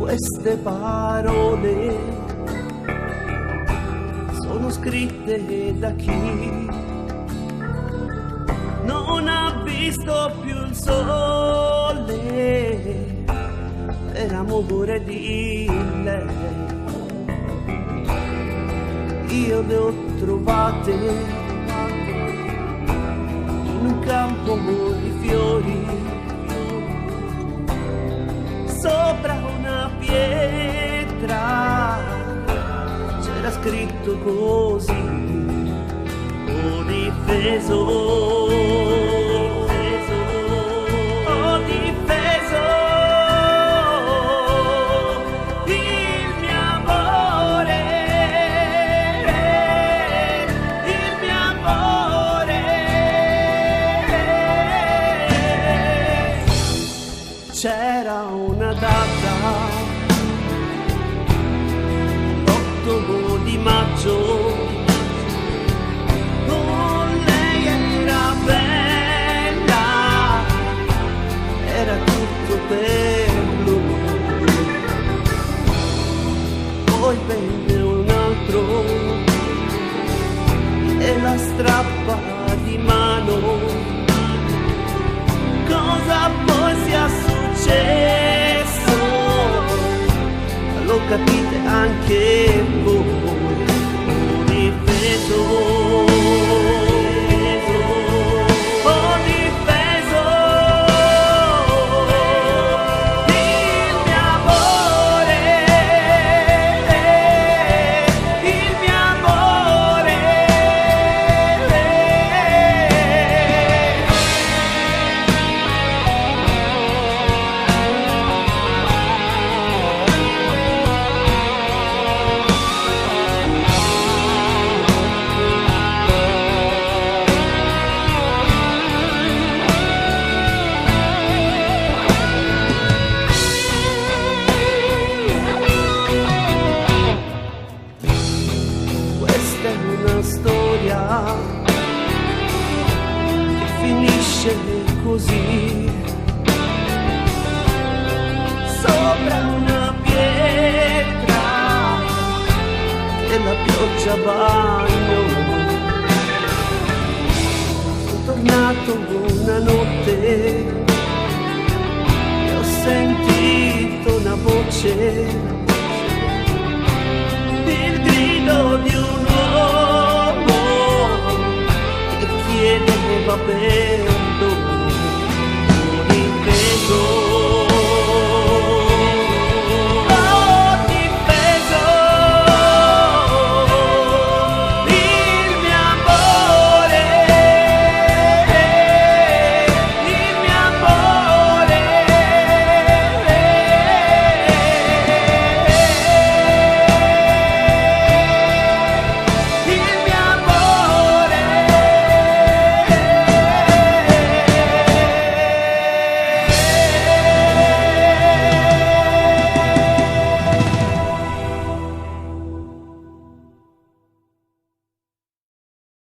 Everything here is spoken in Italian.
Queste parole sono scritte da chi non ha visto più il sole per amore di lei. Io le ho trovate in un campo di fiori, sopra una pietra c'era scritto così: ho difeso, ho difeso il mio amore, il mio amore. C'era una data, l'8 di maggio, oh, lei era bella, era tutto per lui. Poi venne un altro e la strappa di mano. Cosa poi sia successo lo capite anche voi. Ho difeso, ho difeso il mio amore, il mio amore. Questa è una storia che finisce così, sopra una pietra che la pioggia bagno. Sono tornato una notte e ho sentito una voce, il grido di un